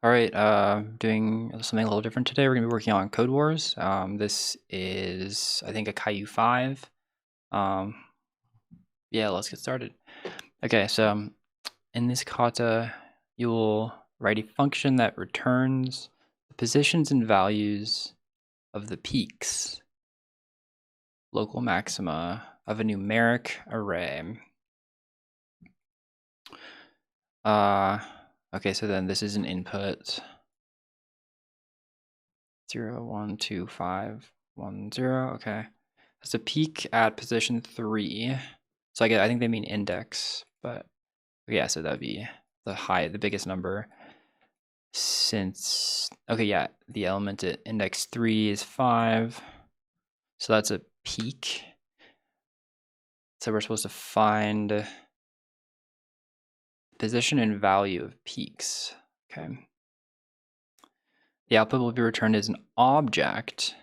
All right, doing something a little different today. We're gonna be working on Codewars. This is, I think, a Caillou 5. Um, yeah, let's get started. Okay, so in this kata, you'll write a function that returns the positions and values of the peaks, local maxima of a numeric array. Okay, so then this is an input. 0, 1, 2, 5, 1, 0. Okay. That's a peak at position 3. So I think they mean index, but yeah, so that'd be the biggest number. Since, okay, yeah, the element at index 3 is 5. So that's a peak. So we're supposed to find position and value of peaks. Okay. The output will be returned as an object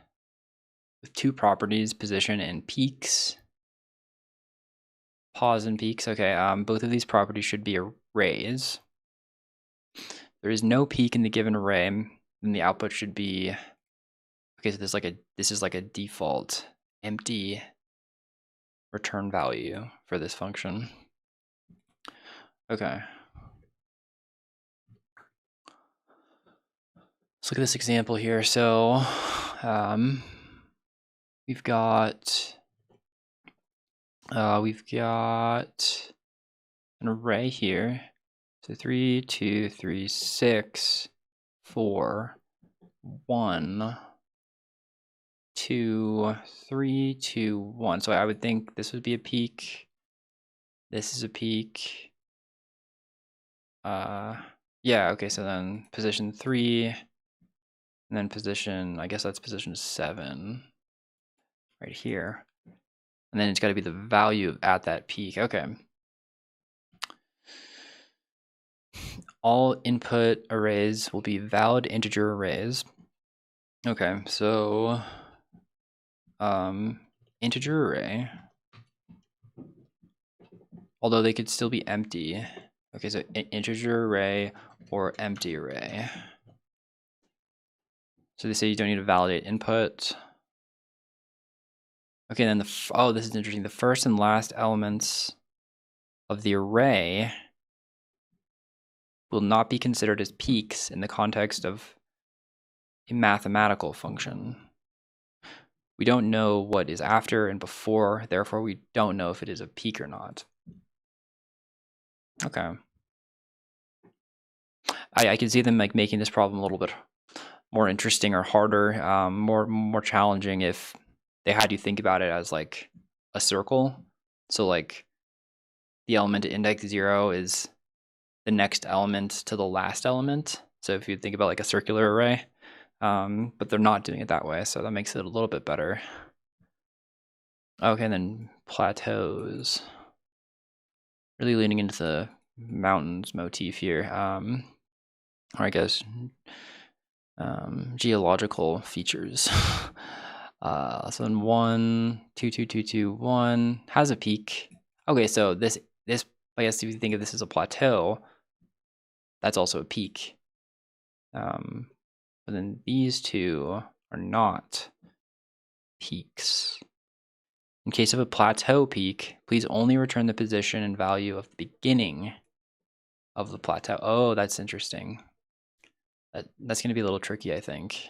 with two properties, position and peaks. Pause and peaks. Okay, both of these properties should be arrays. There is no peak in the given array, then the output should be, okay, so this is like a default empty return value for this function. Okay. Let's look at this example here. So we've got an array here. So 3, 2, 3, 6, 4, 1, 2, 3, 2, 1. So I would think this would be a peak. This is a peak. Yeah, okay, so then position 3, and then position, I guess that's position 7, right here. And then it's got to be the value at that peak. Okay. All input arrays will be valid integer arrays. Okay, so integer array, although they could still be empty. Okay, so integer array or empty array. So they say you don't need to validate input. Okay, then oh, this is interesting. The first and last elements of the array will not be considered as peaks in the context of a mathematical function. We don't know what is after and before, therefore we don't know if it is a peak or not. Okay. I can see them like making this problem a little bit more interesting or harder, more challenging if they had you think about it as like a circle. So like the element at index 0 is the next element to the last element. So if you think about like a circular array, but they're not doing it that way, so that makes it a little bit better. Okay, and then plateaus. Really leaning into the mountains motif here. Or I guess geological features. So then 1, 2, 2, 2, 2, 1 has a peak. Okay, so this I guess if you think of this as a plateau, that's also a peak. But then these two are not peaks. In case of a plateau peak, please only return the position and value of the beginning of the plateau. Oh, that's interesting. That's going to be a little tricky, I think.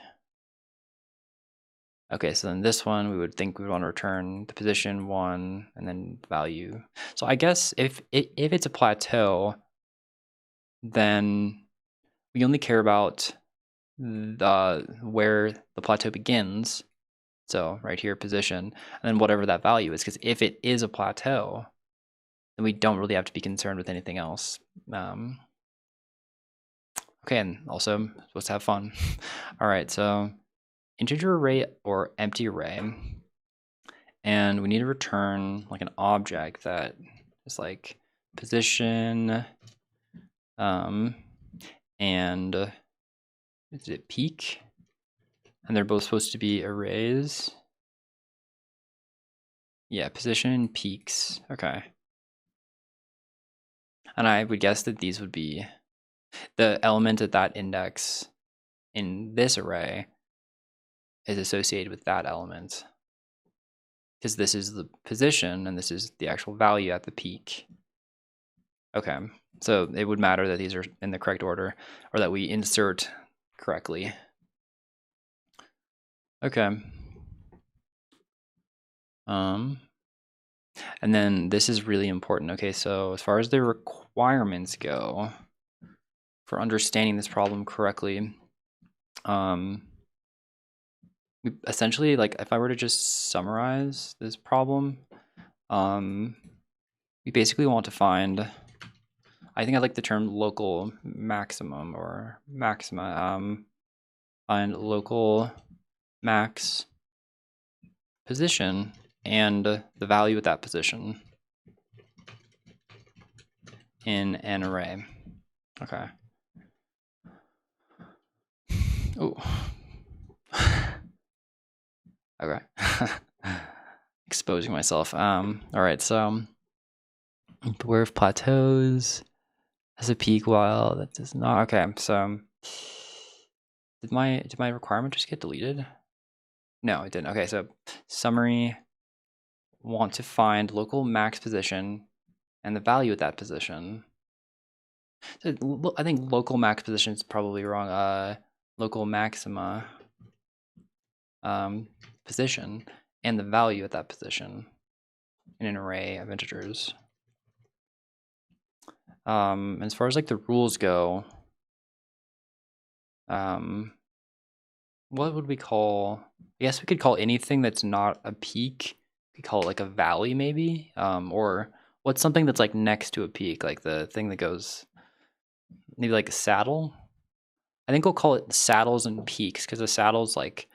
Okay, so then this one, we would think we would want to return the position 1 and then value. So I guess if it's a plateau, then we only care about where the plateau begins. So right here, position, and then whatever that value is, because if it is a plateau, then we don't really have to be concerned with anything else. Okay, and also supposed to have fun. All right, so integer array or empty array, and we need to return like an object that is like position, and is it peak? And they're both supposed to be arrays. Yeah, position and peaks. Okay. And I would guess that these would be the element at that index in this array is associated with that element, because this is the position and this is the actual value at the peak. Okay, so it would matter that these are in the correct order, or that we insert correctly. Okay. And then this is really important. Okay, so as far as the requirements go for understanding this problem correctly, essentially, like if I were to just summarize this problem, we basically want to find, I think I like the term local maximum or maxima, find local max position and the value at that position in an array. Okay. Oh. Okay. Exposing myself. All right, so beware of plateaus has a peak while that does not. Okay, so did my requirement just get deleted? No, it didn't. Okay, so summary, want to find local max position and the value at that position. So I think local max position is probably wrong. Local maxima position and the value at that position in an array of integers. As far as like the rules go, what would we call? I guess we could call anything that's not a peak. We could call it like a valley, maybe. Or what's something that's like next to a peak, like the thing that goes, maybe like a saddle. I think we'll call it saddles and peaks, because a saddle's like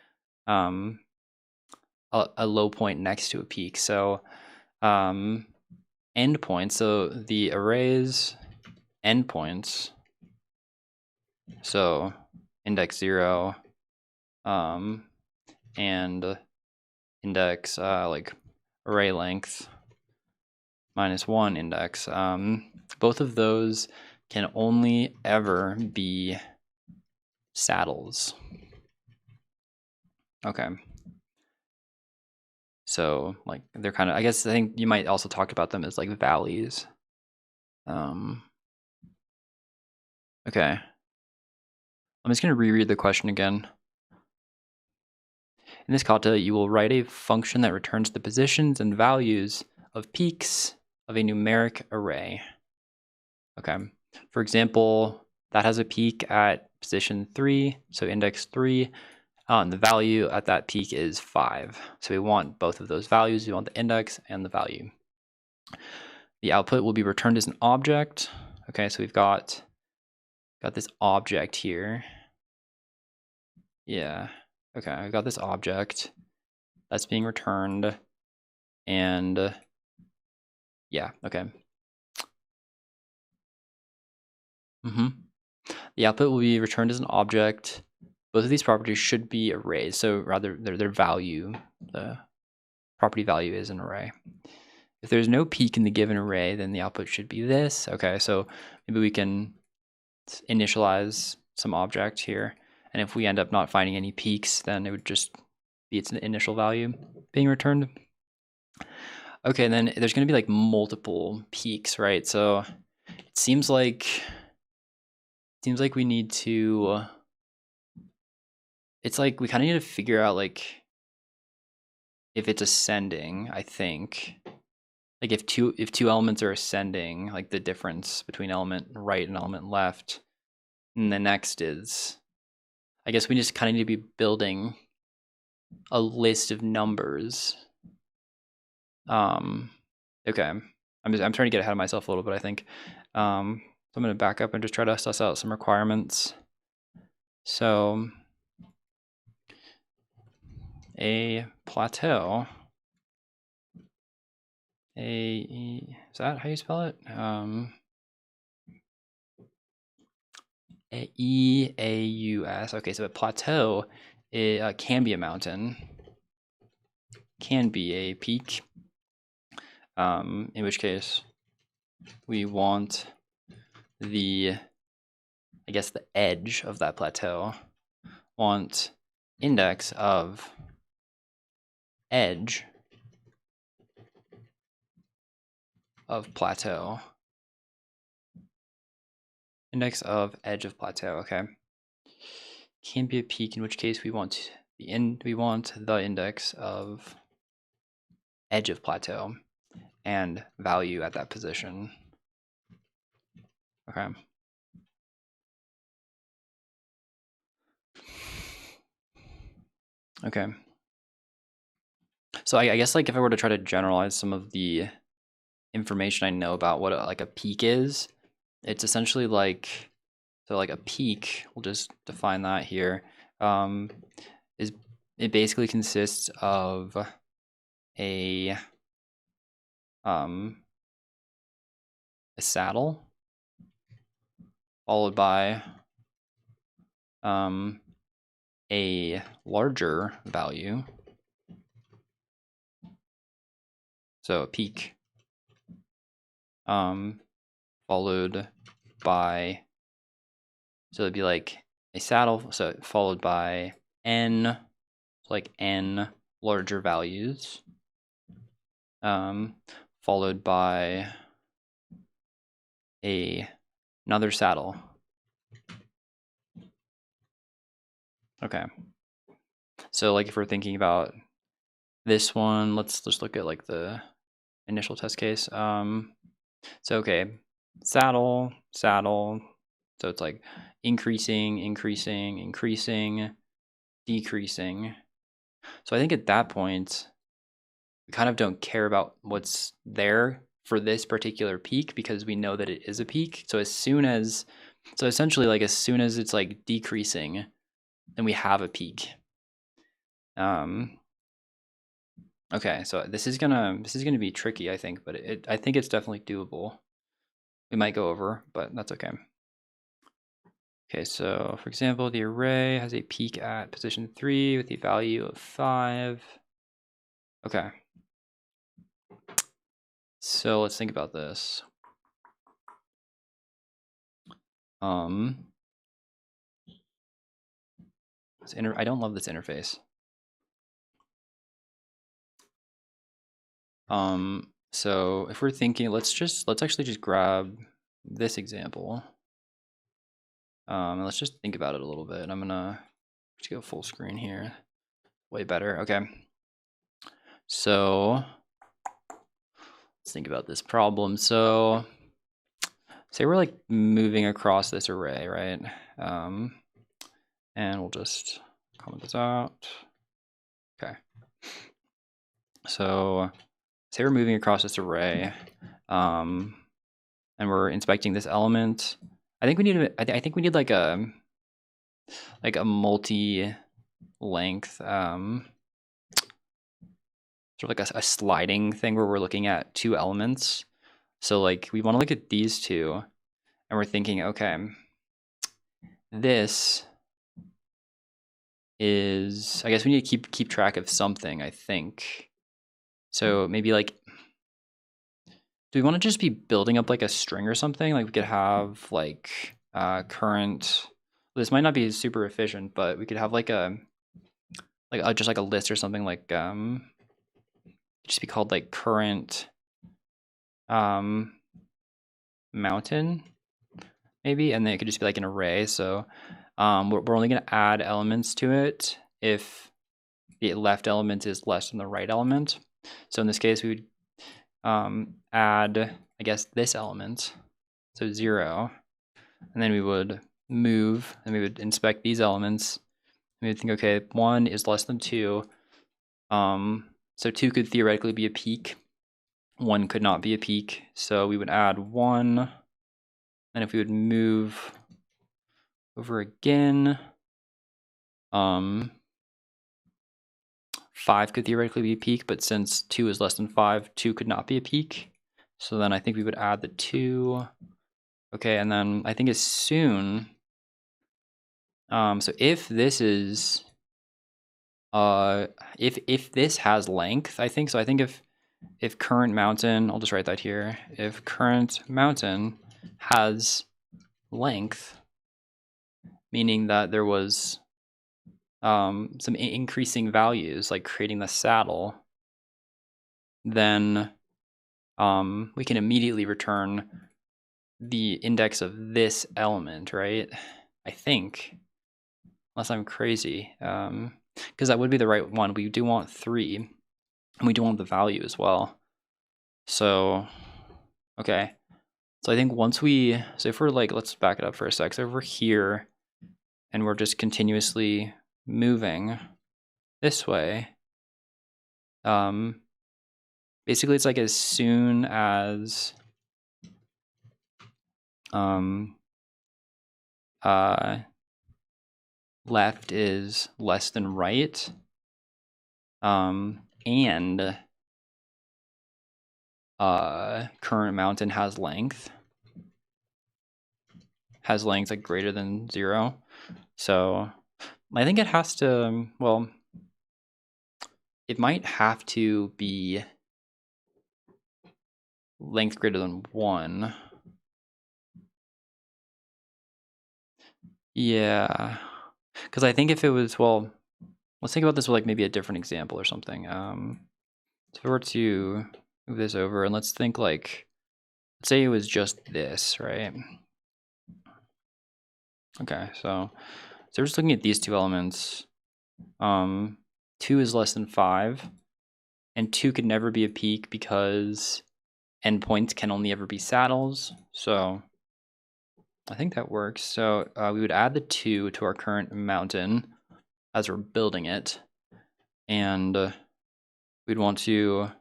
a low point next to a peak. So endpoints. So the array's endpoints. So index 0, and index like array length -1 index. Both of those can only ever be saddles. Okay. So like they're kind of, I guess I think you might also talk about them as like valleys. Okay. I'm just going to reread the question again. In this kata, you will write a function that returns the positions and values of peaks of a numeric array. Okay. For example, that has a peak at position 3, so index 3. And the value at that peak is 5. So we want both of those values. We want the index and the value. The output will be returned as an object. Okay, so we've got this object here. Yeah. Okay, I've got this object that's being returned, and yeah, okay. The output will be returned as an object. Both of these properties should be arrays, so rather their value, the property value is an array. If there's no peak in the given array, then the output should be this. Okay, so maybe we can initialize some object here, and if we end up not finding any peaks, then it would just be its initial value being returned. Okay, and then there's going to be like multiple peaks, right? So it seems like we need to, it's like we kind of need to figure out like if it's ascending, I think. Like if two elements are ascending, like the difference between element right and element left. And the next is, I guess we just kind of need to be building a list of numbers. Okay, I'm trying to get ahead of myself a little bit, I think. So I'm going to back up and just try to suss out some requirements. So a plateau, is that how you spell it? E-A-U-S. Okay, so a plateau, it can be a mountain, can be a peak, in which case we want the I guess, the edge of that plateau. Want index of edge of plateau. Index of edge of plateau, okay. Can be a peak, in which case we want the index of edge of plateau and value at that position. Okay. Okay. So I guess like if I were to try to generalize some of the information I know about what like a peak is, it's essentially like, so like a peak, we'll just define that here, is it basically consists of a saddle followed by a larger value, so a peak, followed by, so it'd be like a saddle, so followed by n, like n larger values, followed by another saddle. Okay. So like if we're thinking about this one, let's just look at like the initial test case. So okay, saddle, saddle. So it's like increasing, increasing, increasing, decreasing. So I think at that point, we kind of don't care about what's there for this particular peak because we know that it is a peak. So as soon as, so essentially like as soon as it's like decreasing, then we have a peak. Okay, so this is gonna be tricky, I think, but I think it's definitely doable. We might go over, but that's okay. Okay, so for example, the array has a peak at position 3 with a value of 5. Okay. So let's think about this. I don't love this interface. So if we're thinking, let's actually just grab this example. And let's just think about it a little bit. I'm gonna just go full screen here. Way better. Okay. So let's think about this problem. So say we're like moving across this array, right? And we'll just comment this out. Okay. So say we're moving across this array, and we're inspecting this element. I think we need like a multi-length, sort of like a sliding thing where we're looking at two elements. So like we want to look at these two, and we're thinking, okay, this is, I guess we need to keep track of something, I think. So maybe like, do we want to just be building up like a string or something? Like we could have like current, this might not be super efficient, but we could have like just like a list or something, like just be called like current mountain maybe, and then it could just be like an array. So we're only going to add elements to it if the left element is less than the right element. So in this case, we would add, I guess, this element, so 0, and then we would move, and we would inspect these elements. And we would think, okay, 1 is less than 2. So 2 could theoretically be a peak. 1 could not be a peak. So we would add 1, and if we would move over again, 5 could theoretically be a peak, but since 2 is less than 5, 2 could not be a peak. So then I think we would add the 2. Okay, and then I think as soon, so if this is, if this has length, I think, so I think if current mountain, I'll just write that here, if current mountain has length, meaning that there was some increasing values, like creating the saddle, then we can immediately return the index of this element, right? I think, unless I'm crazy, because that would be the right one. We do want 3, and we do want the value as well. So, okay. So I think once we, so if we're like, let's back it up for a sec. So if we're here, and we're just continuously moving this way, basically it's like as soon as left is less than right, and current mountain has length like greater than 0. So I think it has to, well, it might have to be length greater than 1. Yeah, because I think if it was, well, let's think about this with like maybe a different example or something. So if we were to move this over, and let's think like, let's say it was just this, right? Okay, so we're just looking at these 2 elements. 2 is less than 5, and 2 could never be a peak because endpoints can only ever be saddles. So I think that works. So we would add the 2 to our current mountain as we're building it, and we'd want to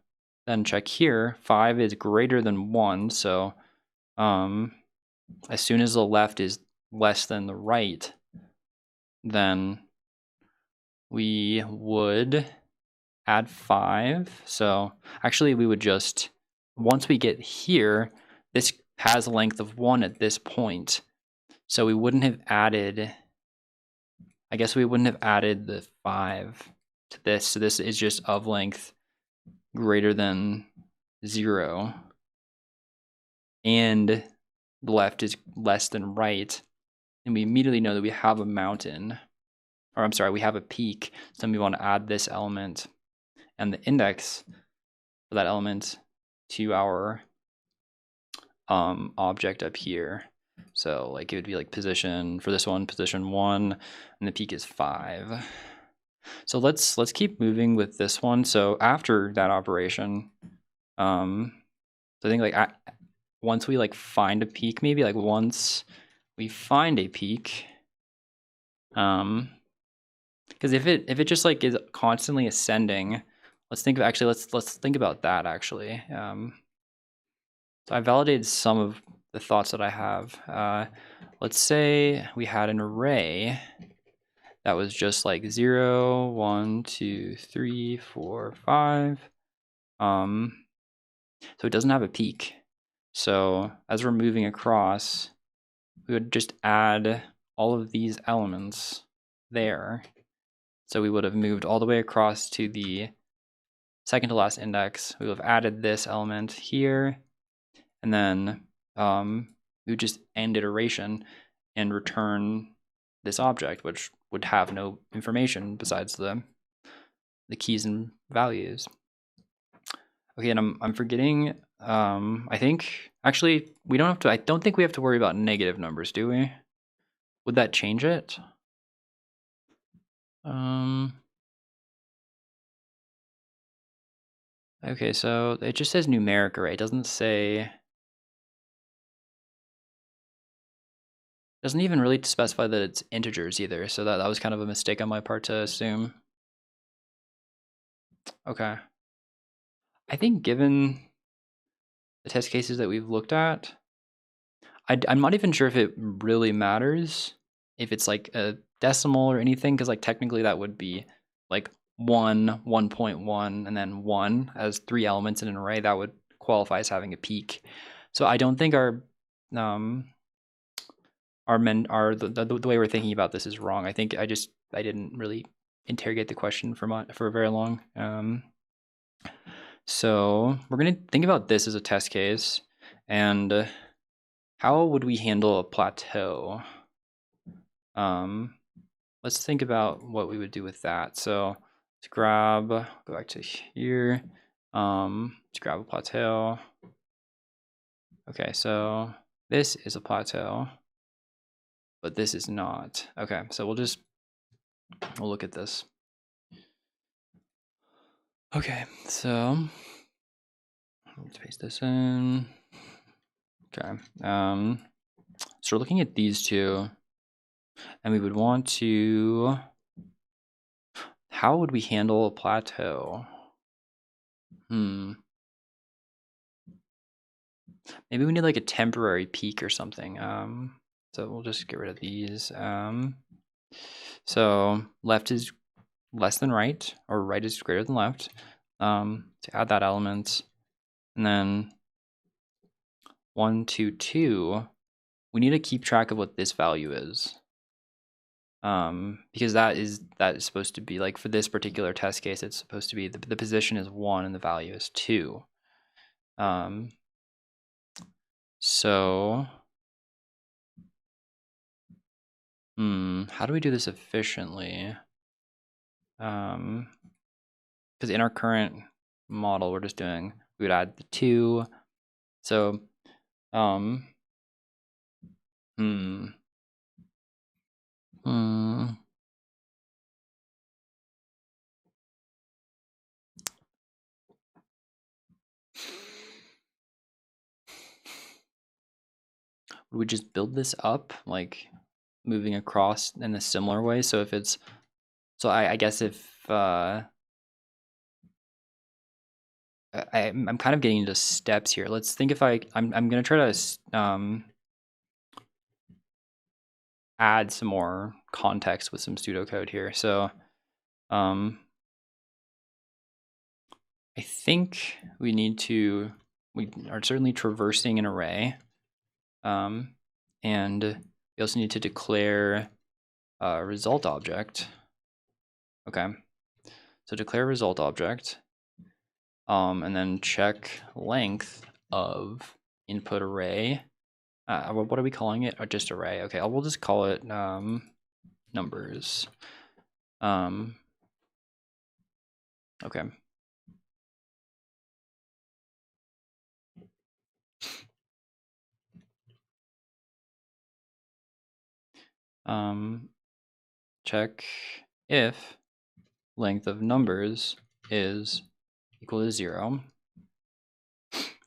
then check here. 5 is greater than 1, so as soon as the left is less than the right, then we would add 5. So actually we would just, once we get here, this has a length of 1 at this point. So we wouldn't have added, I guess we wouldn't have added the 5 to this. So this is just of length greater than 0. And the left is less than right. And we immediately know that we have a mountain, or I'm sorry, we have a peak. So then we want to add this element and the index for that element to our object up here. So like it would be like position, for this one, position 1, and the peak is 5. So let's keep moving with this one. So after that operation, so I think like once we like find a peak, maybe like once we find a peak, because if it just like is constantly ascending, let's think of, actually let's think about that actually. So I validated some of the thoughts that I have. Let's say we had an array that was just like 0, 1, 2, 3, 4, 5. So it doesn't have a peak. So as we're moving across, we would just add all of these elements there. So we would have moved all the way across to the second to last index. We would have added this element here, and then we would just end iteration and return this object, which would have no information besides the keys and values. Okay, and I'm forgetting. I think actually we don't have to. I don't think we have to worry about negative numbers, do we? Would that change it? Okay, so it just says numeric array. It doesn't say. Doesn't even really specify that it's integers either. So that was kind of a mistake on my part to assume. Okay. I think given the test cases that we've looked at, I'm not even sure if it really matters if it's like a decimal or anything, because like technically that would be like 1, 1.1, and then 1 as 3 elements in an array. That would qualify as having a peak. So I don't think the way we're thinking about this is wrong. I think I didn't really interrogate the question for very long. So we're gonna think about this as a test case, and how would we handle a plateau? let's think about what we would do with that. So let's go back to here. Let's grab a plateau. Okay, so this is a plateau, but this is not. Okay, so we'll look at this. Okay, so let's paste this in. Okay, so we're looking at these two, and we would want to, how would we handle a plateau? Maybe we need like a temporary peak or something. So we'll just get rid of these. So left is less than right, or right is greater than left. To add that element, and then 1, 2, 2. We need to keep track of what this value is. Because that is supposed to be, like, for this particular test case, it's supposed to be the position is 1 and the value is 2. So how do we do this efficiently? Because in our current model, we're just doing, we would add the 2. So would we just build this up, like moving across in a similar way? So if it's, so I guess if I'm kind of getting into steps here. Let's think if I'm gonna try to add some more context with some pseudocode here. So I think we are certainly traversing an array. And we also need to declare a result object. Okay, so declare result object, and then check length of input array. What are we calling it? Or just array? Okay, we'll just call it numbers. Okay. Check if length of numbers is equal to 0.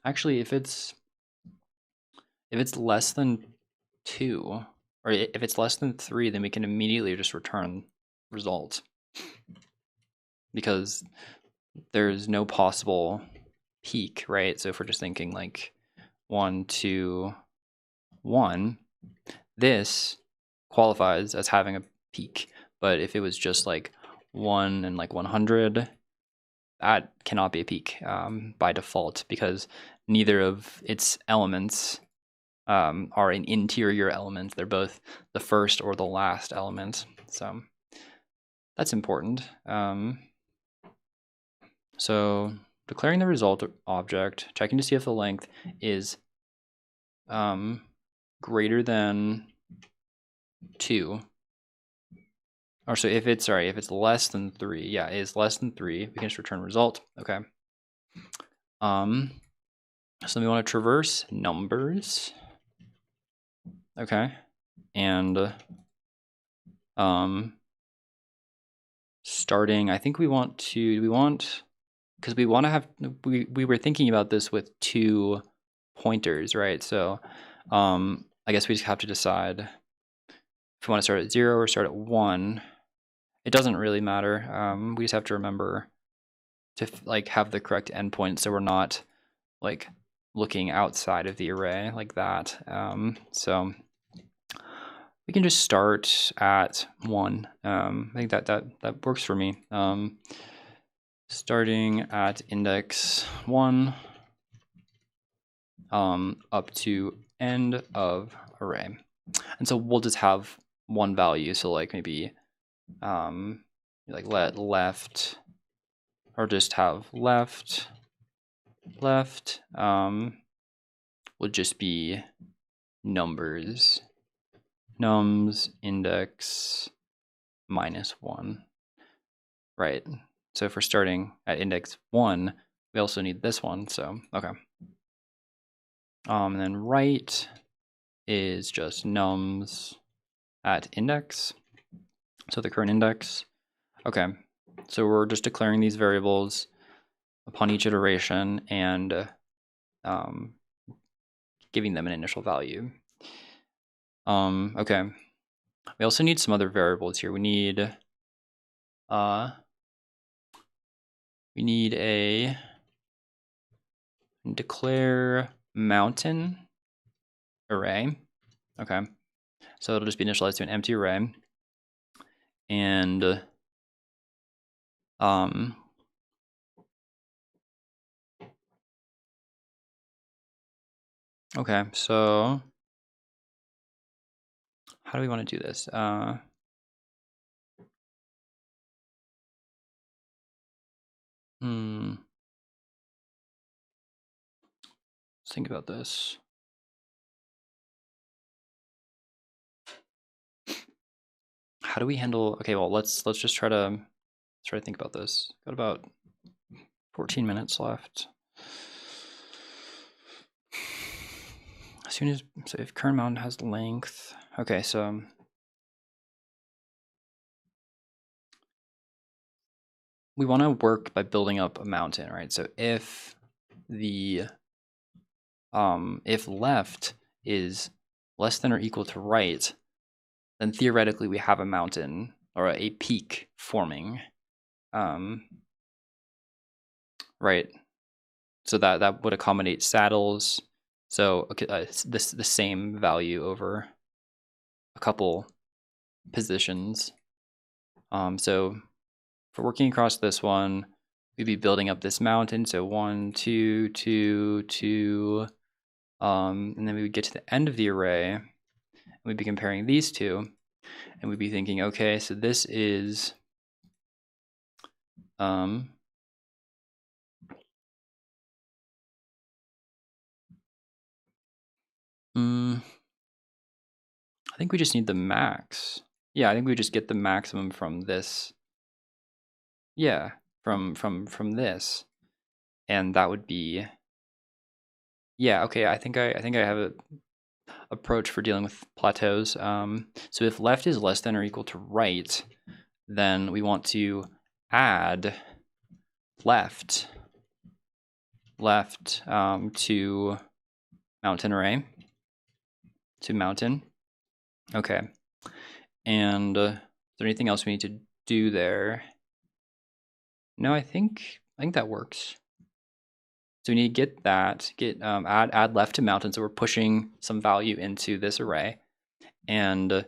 Actually, if it's less than 2, or if it's less than 3, then we can immediately just return result, because there's no possible peak, right? So if we're just thinking like 1, 2, 1, this qualifies as having a peak. But if it was just like 1 and like 100, that cannot be a peak by default, because neither of its elements are an interior element. They're both the first or the last element. So that's important. So declaring the result object, checking to see if the length is greater than 2. Or so if it's less than 3, yeah, it is less than 3, we can just return result. Okay. So we want to traverse numbers. Okay. And starting, I think we want, because we want to have, we were thinking about this with 2 pointers, right? So I guess we just have to decide if we want to start at 0 or start at 1. It doesn't really matter. We just have to remember to like have the correct endpoint, so we're not like looking outside of the array like that. So we can just start at 1. I think that works for me. Starting at index 1 up to end of array. And so we'll just have one value. So like maybe like let left, or just have left would just be numbers nums index minus 1, right? So if we're starting at index 1, we also need this one, so okay. And then right is just nums at index, so the current index. Okay, so we're just declaring these variables upon each iteration and giving them an initial value. Okay, we also need some other variables here. We need a declare mountain array. Okay, so it'll just be initialized to an empty array, and okay, so how do we want to do this? Let's think about this. How do we handle? Okay, well let's just try to think about this. Got about 14 minutes left. As soon as, so if current mountain has length, okay, so we want to work by building up a mountain, right? So if the if left is less than or equal to right, then theoretically we have a mountain or a peak forming, right? So that would accommodate saddles. So okay, the same value over a couple positions. So for working across this one, we'd be building up this mountain. So 1, 2, 2, 2, and then we would get to the end of the array, and we'd be comparing these two, and we'd be thinking, okay, so this is I think we just need the max. Yeah, I think we just get the maximum from this. Yeah, from this, and that would be. Yeah, okay. I think I have a approach for dealing with plateaus. So if left is less than or equal to right, then we want to add left to mountain array to mountain. Okay, and is there anything else we need to do there? No, I think that works. So we need to get that, add left to mountain. So we're pushing some value into this array, and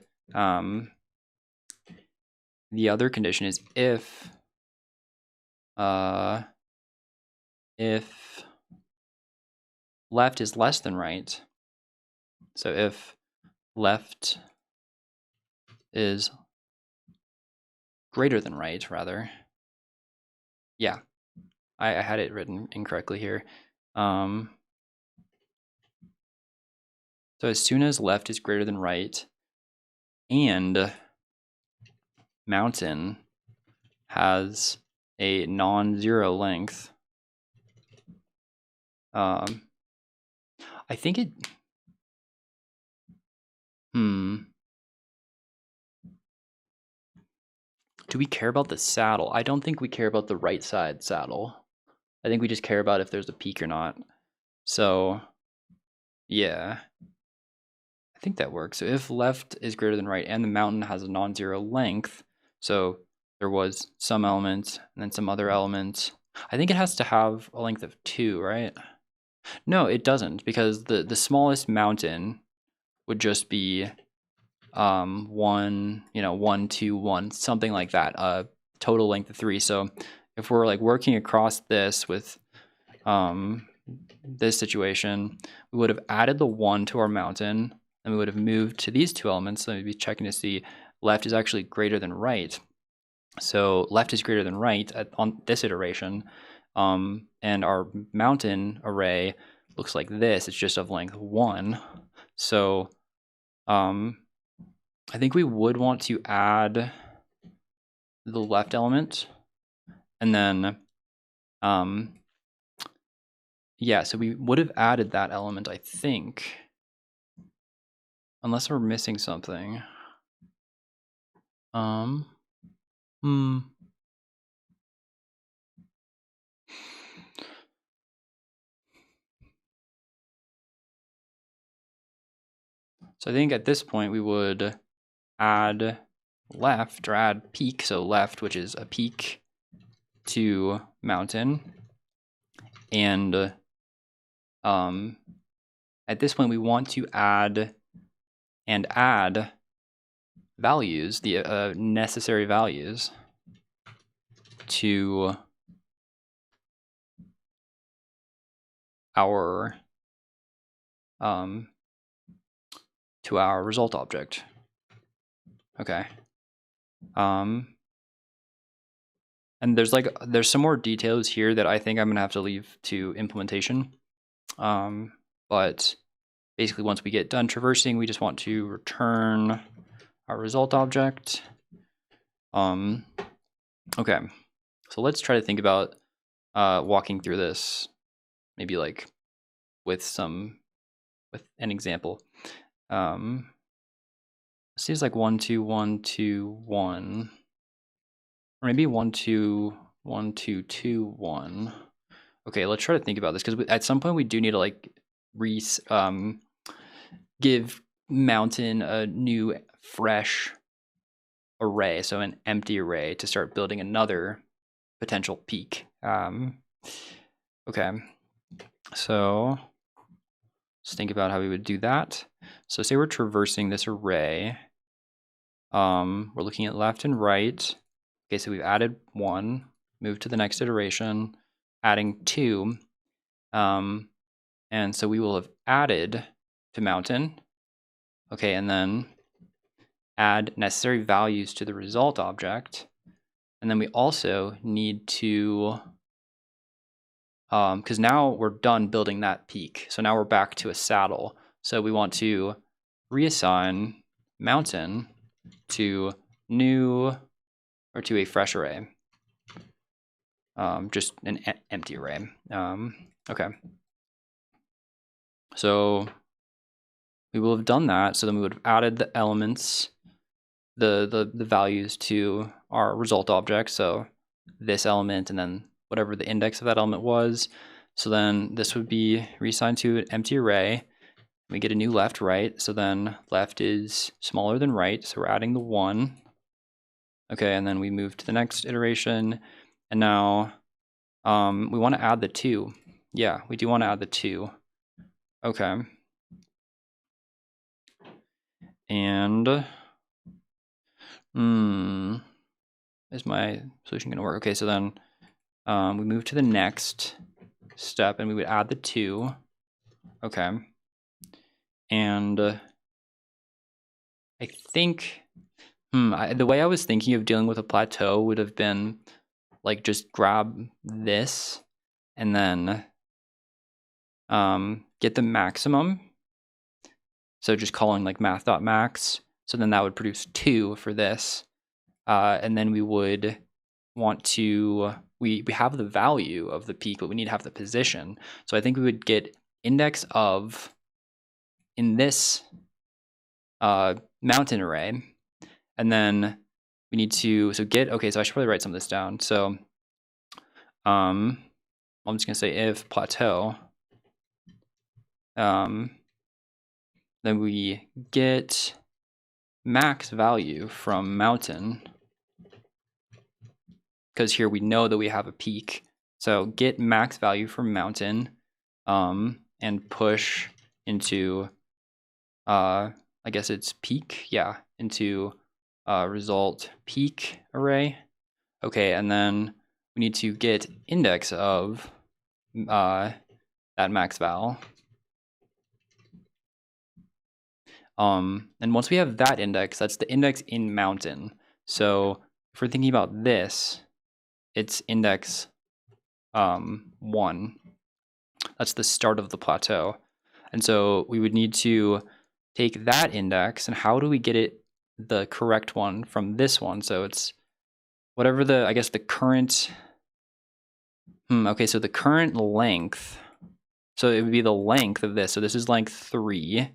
the other condition is if left is less than right. So if left is greater than right, rather. Yeah, I had it written incorrectly here. So as soon as left is greater than right and mountain has a non-zero length, I think it, do we care about the saddle? I don't think we care about the right side saddle. I think we just care about if there's a peak or not. So, yeah, I think that works. So if left is greater than right and the mountain has a non-zero length, so there was some element and then some other element, I think it has to have a length of 2, right? No, it doesn't, because the smallest mountain would just be 1, 1, 2, 1, something like that, total length of 3. So if we're like working across this with this situation, we would have added the 1 to our mountain, and we would have moved to these two elements. So we'd be checking to see left is actually greater than right. So left is greater than right on this iteration, and our mountain array looks like this. It's just of length 1. So I think we would want to add the left element, and then, yeah, so we would have added that element, I think, unless we're missing something. So I think at this point we would add left, or add peak, so left, which is a peak, to mountain. And at this point we want to add values, the necessary values, to our result object. Okay. And there's some more details here that I think I'm gonna have to leave to implementation. But basically, once we get done traversing, we just want to return our result object. Okay, so let's try to think about walking through this, maybe like with an example. Seems like 1 2 1 2 1, or maybe 1 2 1 2 2 1. Okay, let's try to think about this, because at some point we do need to like give mountain a new fresh array, so an empty array, to start building another potential peak. Okay, so let's think about how we would do that. So say we're traversing this array. We're looking at left and right. Okay, so we've added 1, move to the next iteration, adding 2. And so we will have added to mountain. Okay, and then add necessary values to the result object. And then we also need to, because now we're done building that peak. So now we're back to a saddle. So we want to reassign mountain to new, or to a fresh array. Just an empty array. Okay. So we will have done that. So then we would have added the elements, the values to our result object. So this element, and then whatever the index of that element was. So then this would be reassigned to an empty array. We get a new left, right. So then left is smaller than right. So we're adding the 1. Okay, and then we move to the next iteration. And now we want to add the 2. Yeah, we do want to add the 2. Okay. And is my solution going to work? Okay, so then we move to the next step, and we would add the 2. Okay. And I think the way I was thinking of dealing with a plateau would have been like just grab this and then get the maximum. So just calling like math.max. So then that would produce 2 for this. And then we would want to, we have the value of the peak, but we need to have the position. So I think we would get index of, in this mountain array, and then we need to, so get, okay, so I should probably write some of this down. So I'm just gonna say if plateau, then we get max value from mountain, because here we know that we have a peak. So get max value from mountain, and push into, I guess it's peak, yeah, into result peak array. Okay, and then we need to get index of that max val. And once we have that index, that's the index in mountain. So if we're thinking about this, it's index 1. That's the start of the plateau. And so we would need to take that index, and how do we get it the correct one from this one. So it's whatever the, I guess the current, okay, so the current length, so it would be the length of this. So this is length 3. And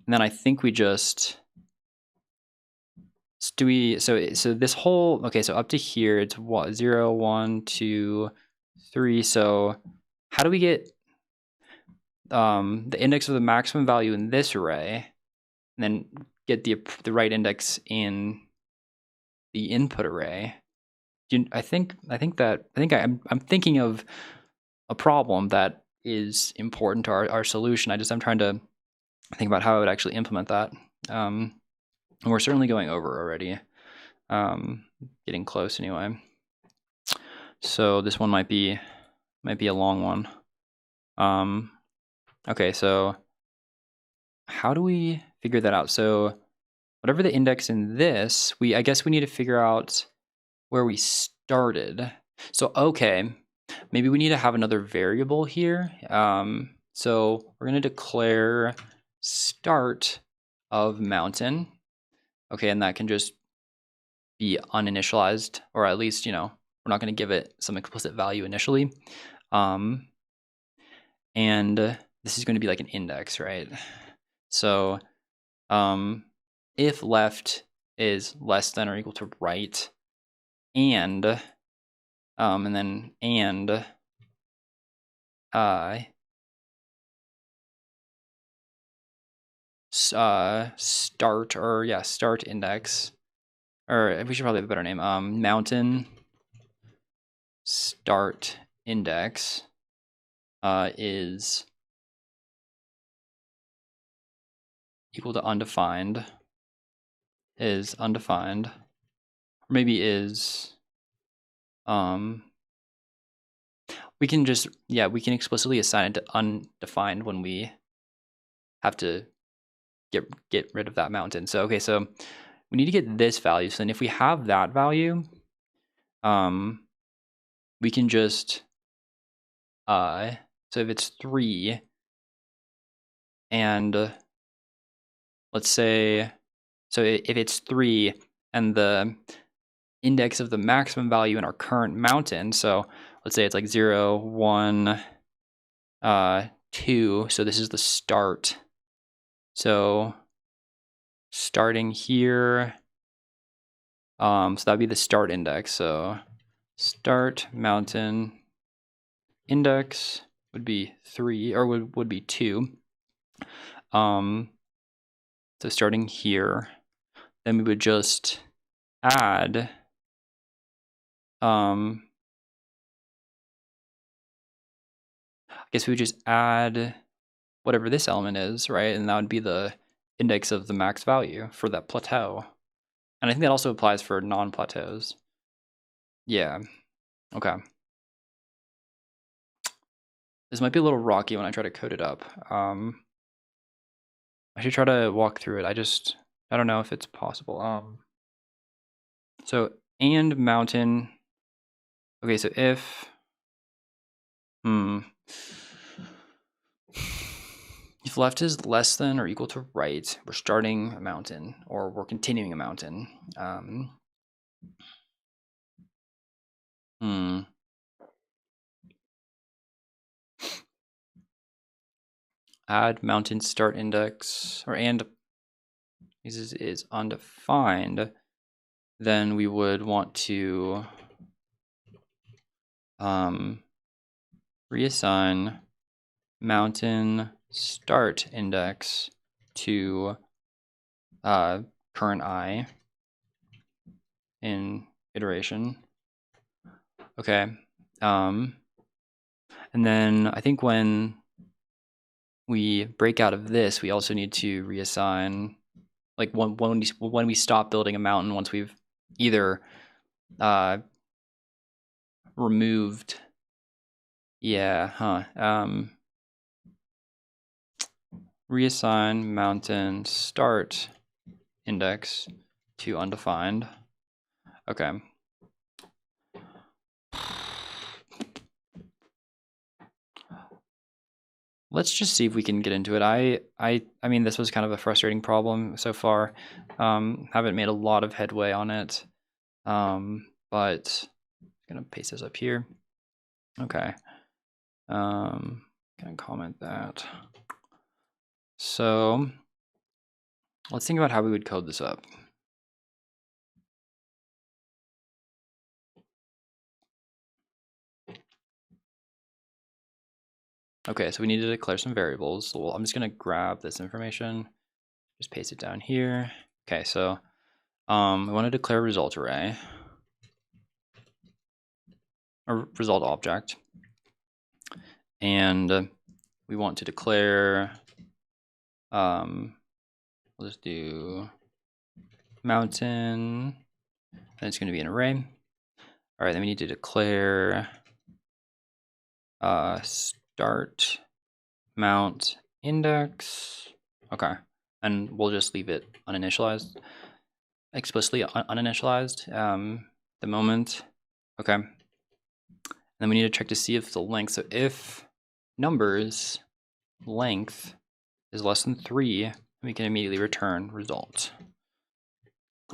then I think we just, so this whole, okay, so up to here, it's what, 0, 1, 2, 3. So how do we get the index of the maximum value in this array, and then get the right index in the input array? I'm thinking of a problem that is important to our solution. I'm trying to think about how I would actually implement that. And we're certainly going over already. Getting close anyway. So this one might be a long one. Okay, so how do we figure that out? So whatever the index in this, I guess we need to figure out where we started. So okay, maybe we need to have another variable here. So we're going to declare start of mountain. Okay, and that can just be uninitialized, or at least, we're not going to give it some explicit value initially. And this is going to be like an index, right? So if left is less than or equal to right, and then start index, or we should probably have a better name, mountain start index is equal to undefined, or maybe is, we can explicitly assign it to undefined when we have to get rid of that mountain. So okay, so we need to get this value. So then if we have that value, we can just so if it's 3, and let's say, so if it's 3 and the index of the maximum value in our current mountain, so let's say it's like 0, 1, 2, so this is the start. So starting here, so that'd be the start index. So start mountain index would be 3, or would be 2. So starting here, then we would just add I guess we would just add whatever this element is, right? And that would be the index of the max value for that plateau. And I think that also applies for non-plateaus. Yeah, okay. This might be a little rocky when I try to code it up. I should try to walk through it. I don't know if it's possible. So, and mountain. Okay, so if, if left is less than or equal to right, we're starting a mountain, or we're continuing a mountain. Add mountain start index, and is undefined, then we would want to reassign mountain start index to current I in iteration. Okay. And then I think when we break out of this, we also need to reassign, like when we stop building a mountain, once we've either removed, reassign mountain start index to undefined. Okay. let's just see if we can get into it. I mean, this was kind of a frustrating problem so far. Haven't made a lot of headway on it. But I'm gonna paste this up here. Okay. Gonna comment that. So let's think about how we would code this up. Okay, so we need to declare some variables. Well, I'm just gonna grab this information, just paste it down here. Okay, so we want to declare a result array or result object, and we want to declare. We'll just do mountain, and it's going to be an array. All right, then we need to declare start mount index. Okay, and we'll just leave it uninitialized, explicitly uninitialized the moment. Okay, and then we need to check to see if the length. So if numbers length is less than 3, we can immediately return result.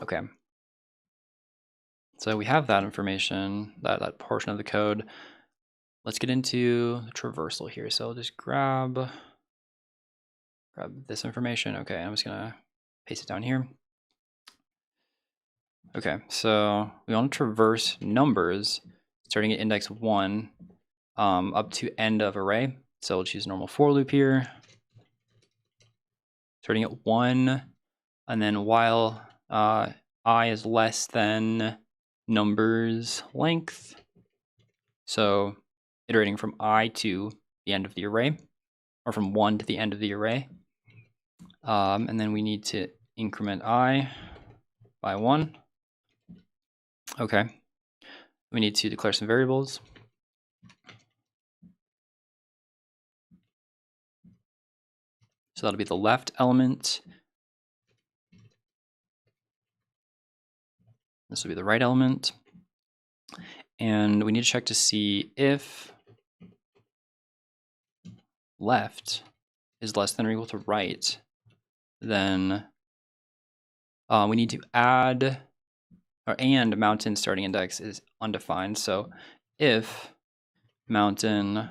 Okay. So we have that information, that portion of the code. Let's get into traversal here. So I'll just grab this information. Okay, I'm just gonna paste it down here. Okay, so we want to traverse numbers starting at index 1 up to end of array. So we'll choose normal for loop here, starting at 1, and then while I is less than numbers length. So iterating from I to the end of the array, or from 1 to the end of the array. And then we need to increment I by 1. Okay. We need to declare some variables. So that'll be the left element. This will be the right element. And we need to check to see if left is less than or equal to right, then we need to add, and mountain starting index is undefined. So if mountain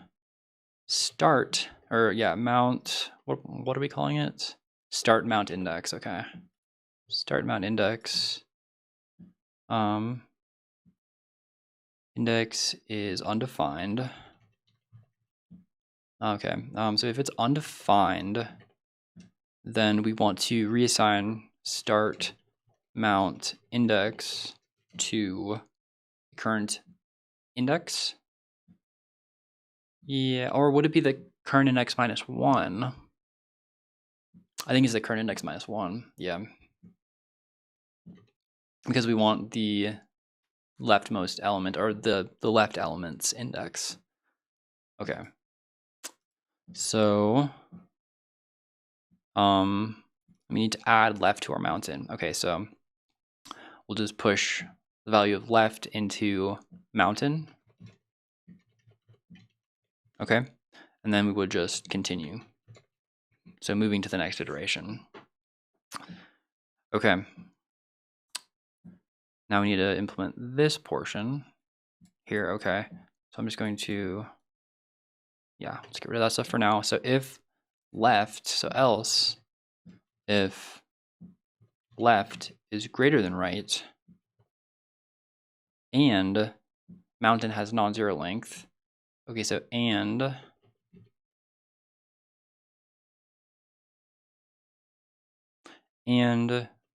start, mount, what are we calling it? Start mount index, okay. Start mount index. Index is undefined. Okay, so if it's undefined, then we want to reassign start mount index to current index. Yeah, or would it be the current index minus 1? I think it's the current index minus 1, yeah. Because we want the leftmost element, or the left element's index. Okay. So we need to add left to our mountain. Okay, so we'll just push the value of left into mountain. Okay, and then we would just continue. So moving to the next iteration. Okay. Now we need to implement this portion here. Okay, so I'm just going to, let's get rid of that stuff for now. So if left, so else, if left is greater than right, and mountain has non-zero length. Okay, so and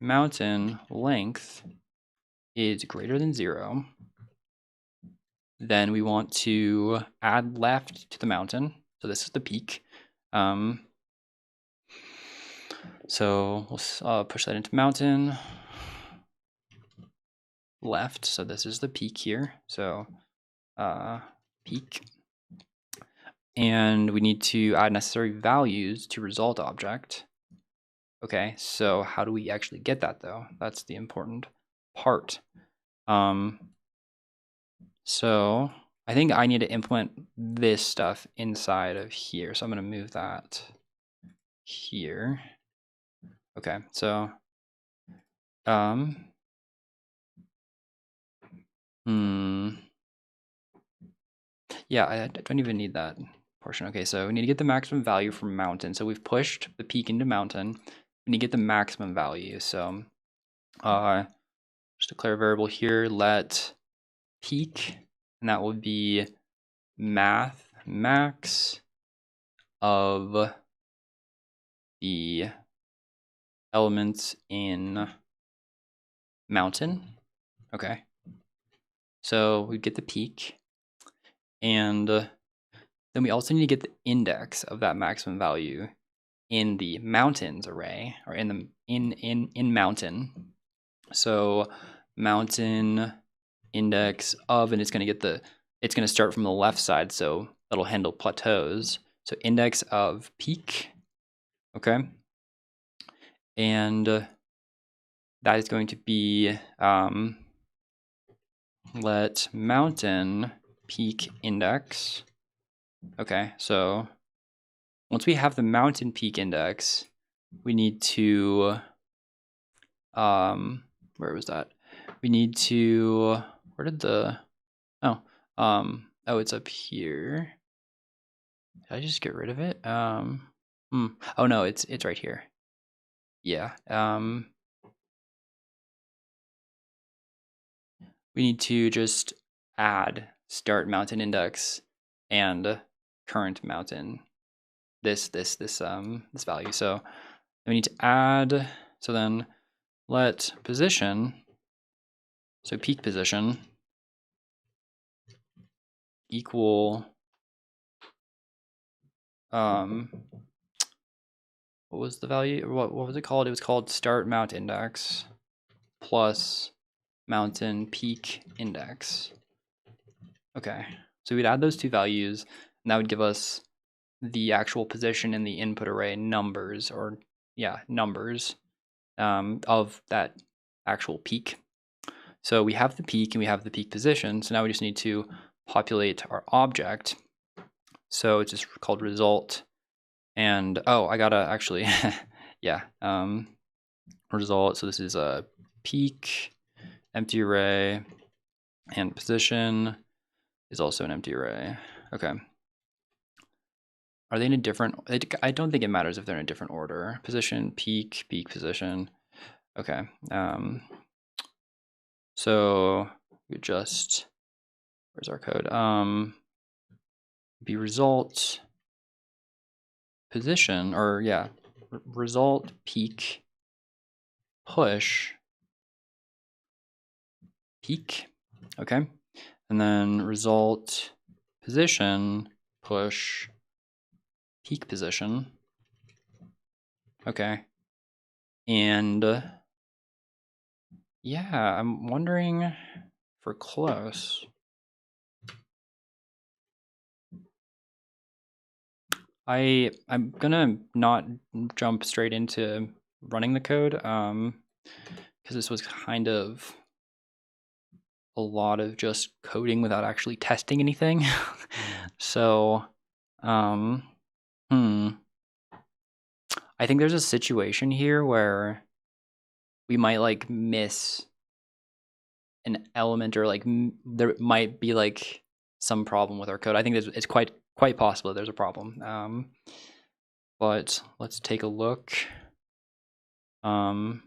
mountain length is greater than 0, then we want to add left to the mountain. So this is the peak. So we'll push that into mountain left. So this is the peak here. So peak. And we need to add necessary values to result object. Okay, so how do we actually get that though? That's the important part. So I think I need to implement this stuff inside of here. So I'm going to move that here. Okay, so yeah, I don't even need that portion. Okay, so we need to get the maximum value from mountain. So we've pushed the peak into mountain. We need to get the maximum value. So just declare a variable here, let peak, and that would be math max of the elements in mountain. Okay, so we get the peak, and then we also need to get the index of that maximum value in the mountains array, or in the in mountain. So mountain index of, and it's going to start from the left side, so that'll handle plateaus. So index of peak, okay, and that is going to be let mountain peak index. Okay, so once we have the mountain peak index, we need to where was that? We need to, where did the, oh, it's up here. Did I just get rid of it? Oh no, it's right here. Yeah. We need to just add start mountain index and current mountain. This value. So we need to add. So then let position. So peak position equal. What was the value? What was it called? It was called start mount index plus mountain peak index. Okay, so we'd add those two values, and that would give us the actual position in the input array numbers, or yeah, numbers of that actual peak. So we have the peak and we have the peak position. So now we just need to populate our object. So it's just called result. And oh, I gotta actually, yeah, result. So this is a peak, empty array, and position is also an empty array. Okay. Are they in a different, I don't think it matters if they're in a different order. Position, peak, peak, position. Okay. So we just, where's our code? Be result, position, or yeah, result, peak, push, peak. Okay. And then result, position, push, peak position. Okay. And yeah, I'm wondering for close. I'm gonna not jump straight into running the code because this was kind of a lot of just coding without actually testing anything. So I think there's a situation here where we might like miss an element, or like there might be like some problem with our code. I think it's quite possible that there's a problem. But let's take a look. Let's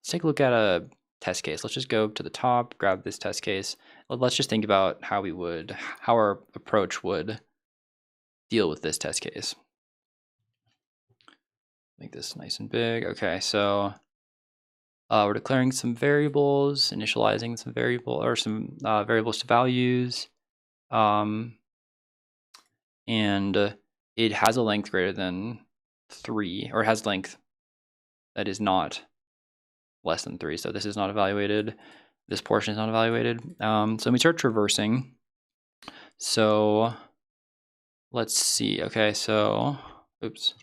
take a look at a test case. Let's just go to the top, grab this test case. Let's just think about how our approach would deal with this test case. Make this nice and big. Okay, so we're declaring some variables, initializing some variables to values, and it has a length greater than 3, or it has length that is not less than 3. So this is not evaluated. This portion is not evaluated. So we start traversing. So let's see. Okay, so oops.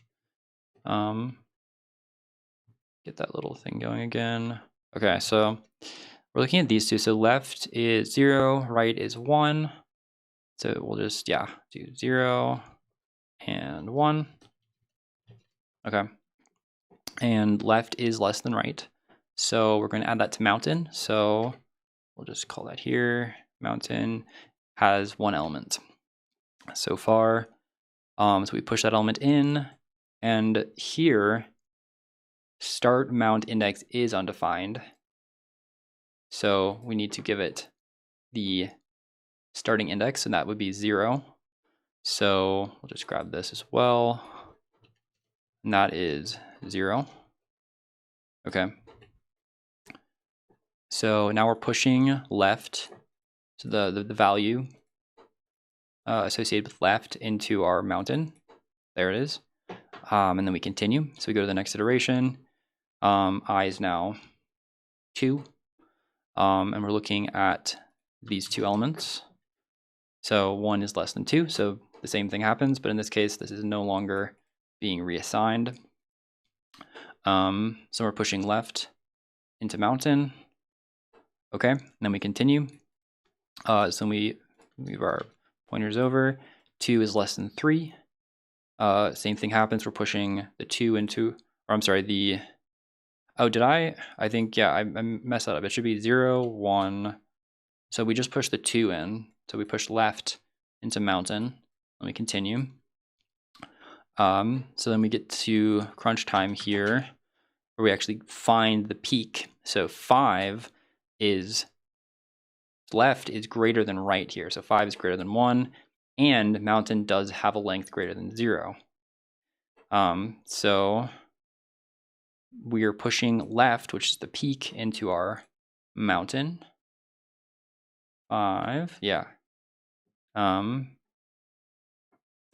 Get that little thing going again. Okay, so we're looking at these two. So left is 0, right is 1. So we'll just, yeah, do 0 and 1. Okay. And left is less than right. So we're going to add that to mountain. So we'll just call that here. Mountain has 1 element so far. So we push that element in, and here start mount index is undefined. So we need to give it the starting index, and that would be 0. So we'll just grab this as well. And that is 0. Okay. So now we're pushing left, so the value associated with left into our mountain. There it is. And then we continue. So we go to the next iteration. I is now 2. And we're looking at these 2 elements. So 1 is less than 2, so the same thing happens, but in this case, this is no longer being reassigned. So we're pushing left into mountain. Okay, and then we continue. So we move our pointers over. 2 is less than 3. Same thing happens. We're pushing the 2 into, or I'm sorry, oh, did I think, yeah, I messed that up. It should be 0, 1. So we just push the 2 in. So we push left into mountain. Let me continue. So then we get to crunch time here, where we actually find the peak. So 5 is left is greater than right here. So 5 is greater than 1, and mountain does have a length greater than 0. So we are pushing left, which is the peak, into our mountain. 5, yeah. So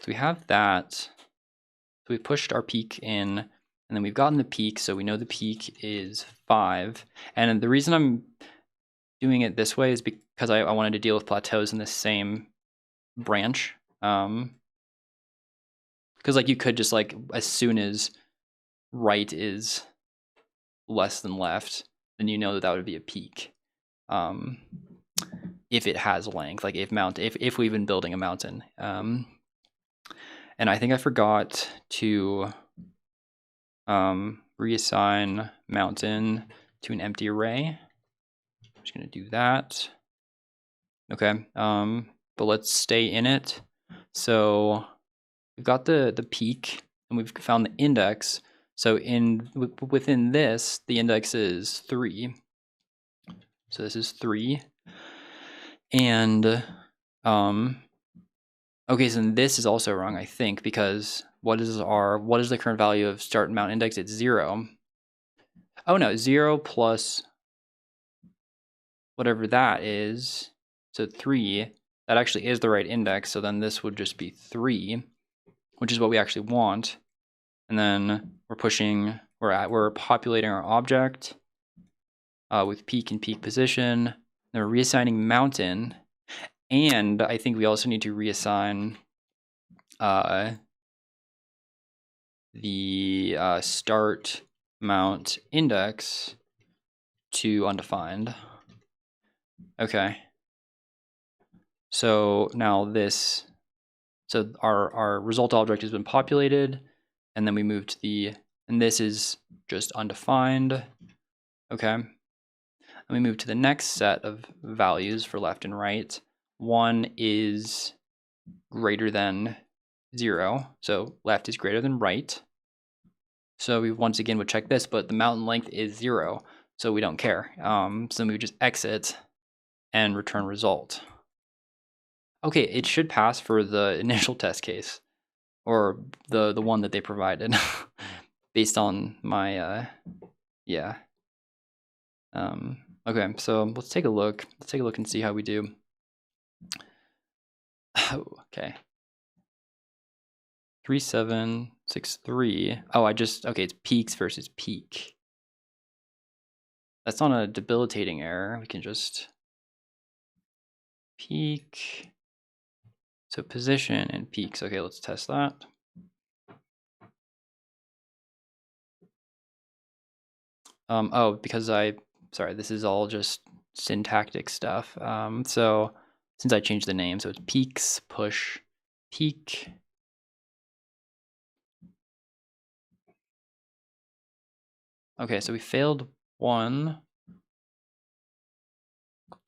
we have that. So we pushed our peak in, and then we've gotten the peak, so we know the peak is 5. And the reason I'm doing it this way is because I wanted to deal with plateaus in the same branch. Because like you could just like, as soon as right is less than left, then you know that that would be a peak. If it has length, like if we've been building a mountain. And I think I forgot to reassign mountain to an empty array. I'm just gonna do that. Okay, but let's stay in it. So we've got the peak, and we've found the index. So within this, the index is 3. So this is 3. And okay, so this is also wrong, I think, because what is the current value of start mount index? It's 0. Oh no, 0 plus whatever that is. So 3, that actually is the right index. So then this would just be 3, which is what we actually want. And then we're populating our object with peak and peak position. Then we're reassigning mountain. And I think we also need to reassign the start mount index to undefined. Okay. So now so our result object has been populated, and then we move to and this is just undefined. Okay. And we move to the next set of values for left and right. 1 is greater than 0. So left is greater than right. So we once again would check this, but the mountain length is 0. So we don't care. So we would just exit and return result. Okay, it should pass for the initial test case, or the one that they provided, based on my yeah. Okay, so let's take a look. Let's take a look and see how we do. Oh, okay. 3763. Oh, okay, it's peaks versus peak. That's not a debilitating error. We can just peak. So position and peaks. Okay, let's test that. Oh, because sorry, this is all just syntactic stuff. So since I changed the name, so it's peaks, push, peak. Okay, so we failed 1,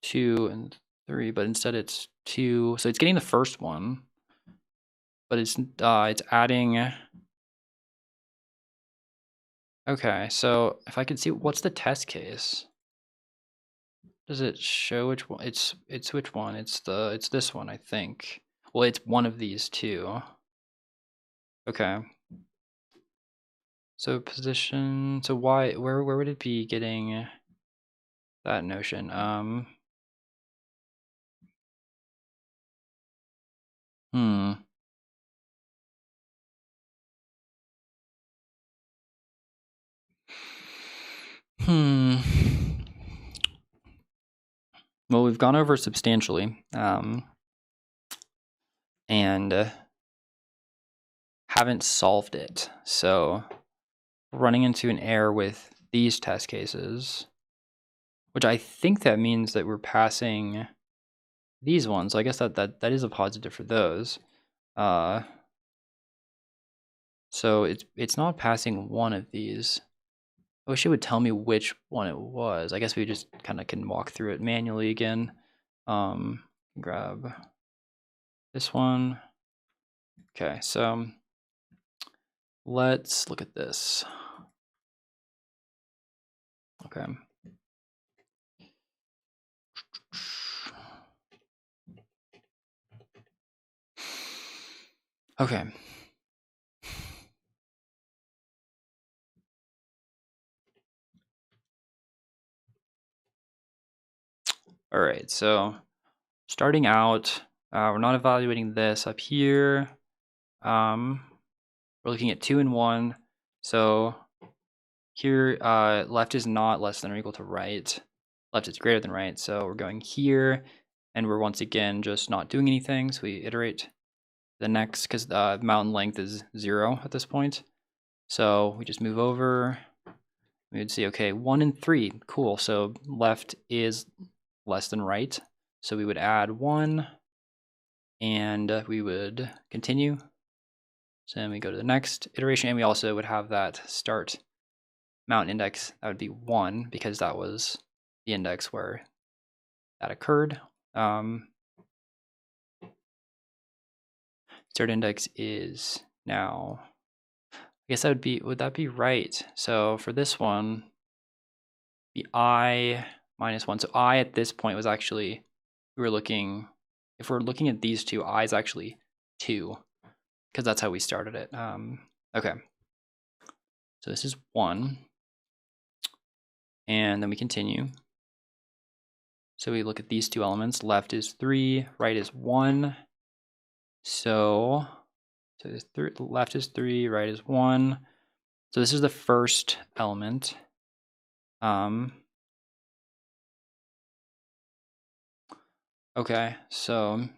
2, and 3, but instead it's 2. So it's getting the first one, but it's adding. Okay, so if I could see, what's the test case? Does it show which one? It's which one? It's this one, I think. Well, it's one of these two. Okay. So position. So where would it be getting that notion? Hmm. Well, we've gone over substantially, and haven't solved it. So running into an error with these test cases, which I think that means that we're passing these ones. So I guess that is a positive for those. So it's not passing one of these. I wish it would tell me which one it was. I guess we just kind of can walk through it manually again. Grab this one. Okay, so let's look at this. Okay. Okay. All right, so starting out, we're not evaluating this up here. We're looking at 2 and 1. So here, left is not less than or equal to right. Left is greater than right. So we're going here, and we're once again just not doing anything. So we iterate the next, because the mountain length is 0 at this point. So we just move over. We would see, okay, 1 and 3. Cool. So left is less than right. So we would add 1, and we would continue. So then we go to the next iteration, and we also would have that start mountain index. That would be 1, because that was the index where that occurred. Start index is now, I guess that would that be right? So for this one, the I minus 1. So I at this point was actually, we were looking, if we're looking at these two, I is actually 2, because that's how we started it. Okay. So this is 1. And then we continue. So we look at these two elements. Left is 3, right is 1. So left is 3, right is 1. So this is the first element. Okay, so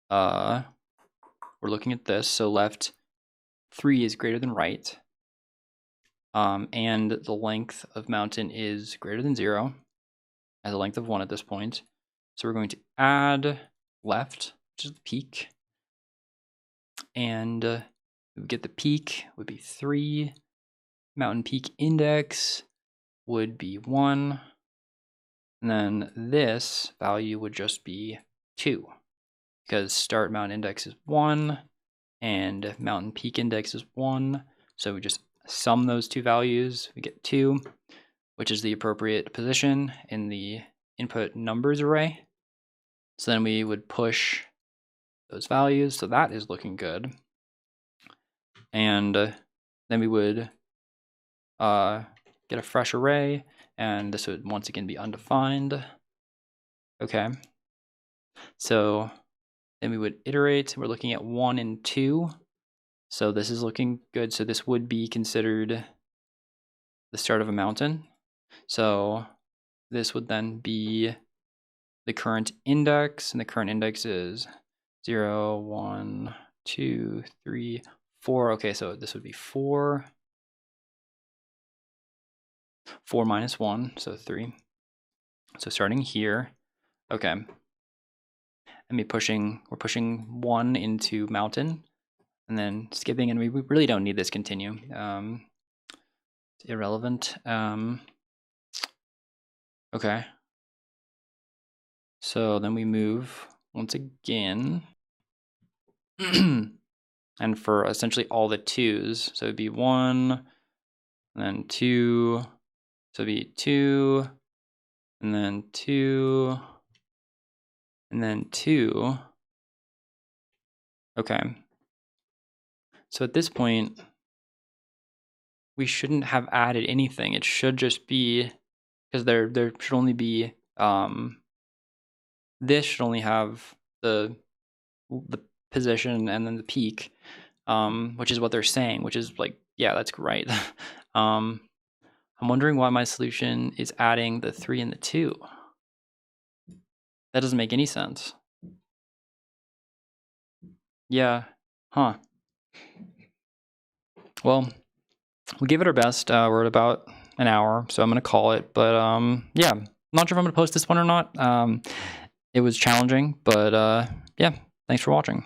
we're looking at this. So left 3 is greater than right. And the length of mountain is greater than 0, as a length of 1 at this point. So we're going to add left, which is the peak. And we get the peak would be 3. Mountain peak index would be 1. And then this value would just be 2, because start mountain index is 1 and mountain peak index is 1. So we just sum those two values. We get 2, which is the appropriate position in the input numbers array. So then we would push those values. So that is looking good. And then we would get a fresh array, and this would once again be undefined. Okay. So then we would iterate. We're looking at 1 and 2. So this is looking good. So this would be considered the start of a mountain. So this would then be the current index, and the current index is 0, 1, 2, 3, 4. Okay, so this would be 4. 4 minus 1, so 3. So starting here, okay. And we're pushing 1 into mountain, and then skipping, and we really don't need this continue. It's irrelevant. Okay. So then we move once again. And for essentially all the 2s, so it'd be 1, and then 2, so it'd be 2, and then 2, and then 2. Okay. So at this point, we shouldn't have added anything. It should just be, because there should only be, this should only have the position and then the peak, which is what they're saying, which is like, yeah, that's right. I'm wondering why my solution is adding the 3 and the 2. That doesn't make any sense. Yeah, huh. Well, we gave it our best. We're at about an hour, so I'm gonna call it. But yeah, I'm not sure if I'm gonna post this one or not. It was challenging, but yeah, thanks for watching.